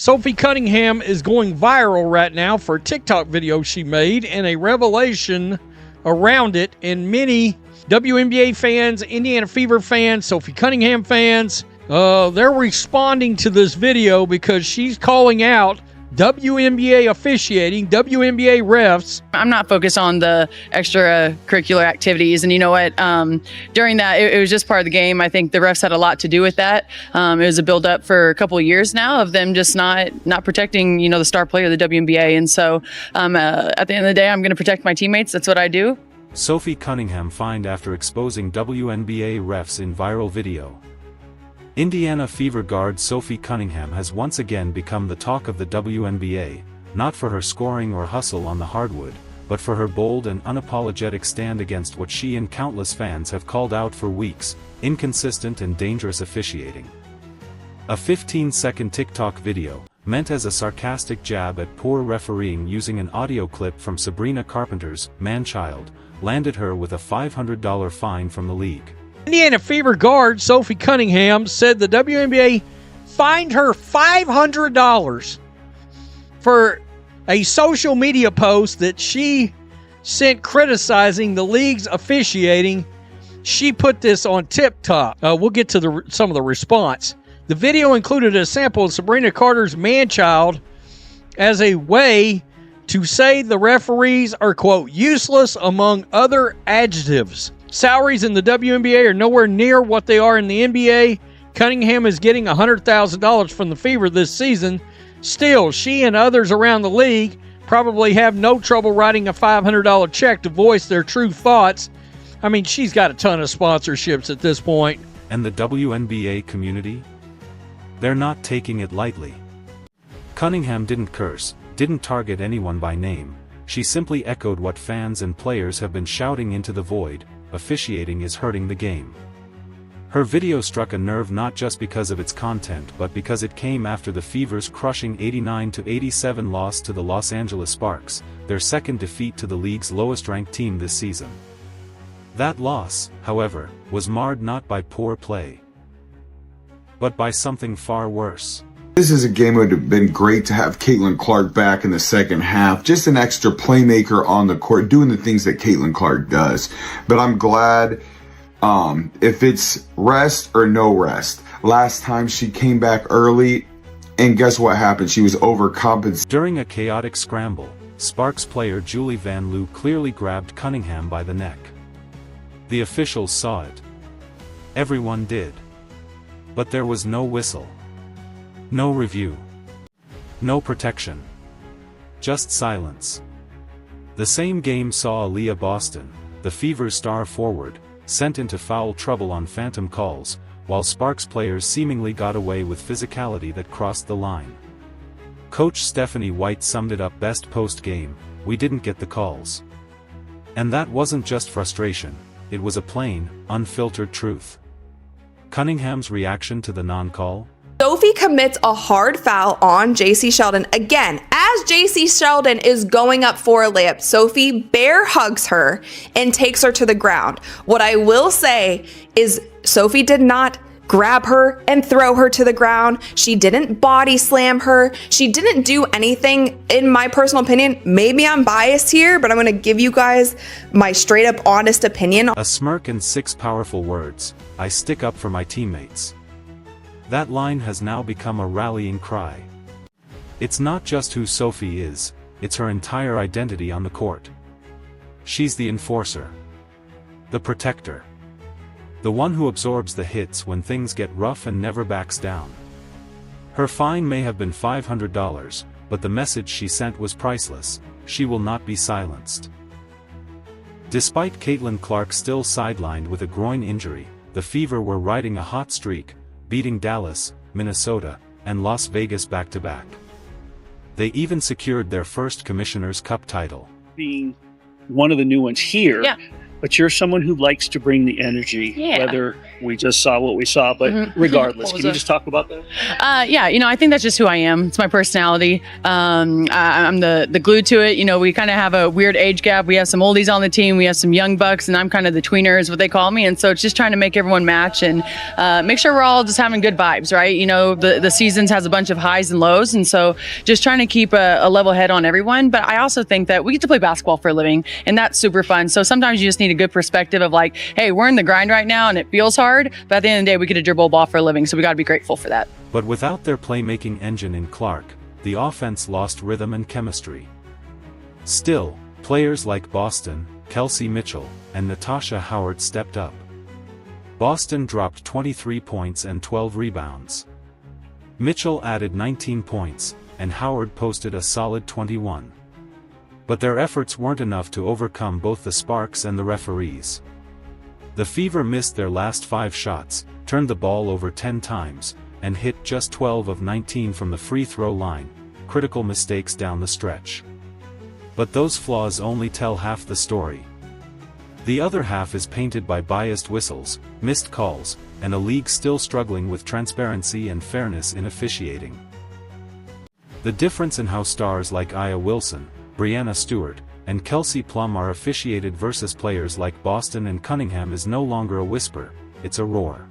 Sophie Cunningham is going viral right now for a TikTok video she made and a revelation around it, and many WNBA fans, Indiana Fever fans, Sophie Cunningham fans, they're responding to this video because she's calling out WNBA officiating, WNBA refs. I'm not focused on the extracurricular activities. And you know what? During that, it was just part of the game. I think the refs had a lot to do with that. It was a build-up for a couple of years now of them just not protecting, the star player of the WNBA. And so at the end of the day, I'm going to protect my teammates. That's what I do. Sophie Cunningham fined after exposing WNBA refs in viral video. Indiana Fever guard Sophie Cunningham has once again become the talk of the WNBA, not for her scoring or hustle on the hardwood, but for her bold and unapologetic stand against what she and countless fans have called out for weeks: inconsistent and dangerous officiating. A 15-second TikTok video, meant as a sarcastic jab at poor refereeing using an audio clip from Sabrina Carpenter's Man-Child, landed her with a $500 fine from the league. Indiana Fever guard Sophie Cunningham said the WNBA fined her $500 for a social media post that she sent criticizing the league's officiating. She put this on TikTok. We'll get to some of the response. The video included a sample of Sabrina Carter's Man-Child as a way to say the referees are, quote, useless, among other adjectives. Salaries in the WNBA are nowhere near what they are in the NBA. Cunningham is getting $100,000 from the Fever this season. Still, she and others around the league probably have no trouble writing a $500 check to voice their true thoughts. I mean, she's got a ton of sponsorships at this point. And the WNBA community? They're not taking it lightly. Cunningham didn't curse, didn't target anyone by name. She simply echoed what fans and players have been shouting into the void: officiating is hurting the game. Her video struck a nerve not just because of its content but because it came after the Fever's crushing 89-87 loss to the Los Angeles Sparks, their second defeat to the league's lowest-ranked team this season. That loss, however, was marred not by poor play, but by something far worse. This is a game that would have been great to have Caitlyn Clark back in the second half. Just an extra playmaker on the court, doing the things that Caitlyn Clark does. But I'm glad if it's rest or no rest. Last time she came back early, and guess what happened? She was overcompensated. During a chaotic scramble, Sparks player Julie Van Loo clearly grabbed Cunningham by the neck. The officials saw it. Everyone did. But there was no whistle. No review. No protection. Just silence. The same game saw Aaliyah Boston, the Fever's star forward, sent into foul trouble on phantom calls, while Sparks players seemingly got away with physicality that crossed the line. Coach Stephanie White summed it up best post-game: "We didn't get the calls." And that wasn't just frustration, it was a plain, unfiltered truth. Cunningham's reaction to the non-call? Sophie commits a hard foul on JC Sheldon. Again, as JC Sheldon is going up for a layup, Sophie bear hugs her and takes her to the ground. What I will say is Sophie did not grab her and throw her to the ground. She didn't body slam her. She didn't do anything, in my personal opinion. Maybe I'm biased here, but I'm going to give you guys my straight up honest opinion. A smirk and 6 powerful words: "I stick up for my teammates." That line has now become a rallying cry. It's not just who Sophie is, it's her entire identity on the court. She's the enforcer. The protector. The one who absorbs the hits when things get rough and never backs down. Her fine may have been $500, but the message she sent was priceless: she will not be silenced. Despite Caitlyn Clark still sidelined with a groin injury, the Fever were riding a hot streak, beating Dallas, Minnesota, and Las Vegas back-to-back. They even secured their first Commissioner's Cup title. Being one of the new ones here, Yeah. but you're someone who likes to bring the energy, Yeah. whether we just saw what we saw. But regardless, can you just talk about that? Yeah, I think that's just who I am. It's my personality. I'm the glue to it. We kind of have a weird age gap. We have some oldies on the team. We have some young bucks, and I'm kind of the tweener is what they call me. And so it's just trying to make everyone match and make sure we're all just having good vibes, right? The seasons has a bunch of highs and lows. And so just trying to keep a level head on everyone. But I also think that we get to play basketball for a living, and that's super fun. So sometimes you just need a good perspective of like, hey, we're in the grind right now and it feels hard. But at the end of the day, we get to dribble a ball for a living, so we got to be grateful for that. But without their playmaking engine in Clark, the offense lost rhythm and chemistry. Still, players like Boston, Kelsey Mitchell, and Natasha Howard stepped up. Boston dropped 23 points and 12 rebounds. Mitchell added 19 points, and Howard posted a solid 21. But their efforts weren't enough to overcome both the Sparks and the referees. The Fever missed their last 5 shots, turned the ball over 10 times, and hit just 12 of 19 from the free throw line, critical mistakes down the stretch. But those flaws only tell half the story. The other half is painted by biased whistles, missed calls, and a league still struggling with transparency and fairness in officiating. The difference in how stars like Aya Wilson, Brianna Stewart, and Kelsey Plum are officiated versus players like Boston and Cunningham is no longer a whisper, it's a roar.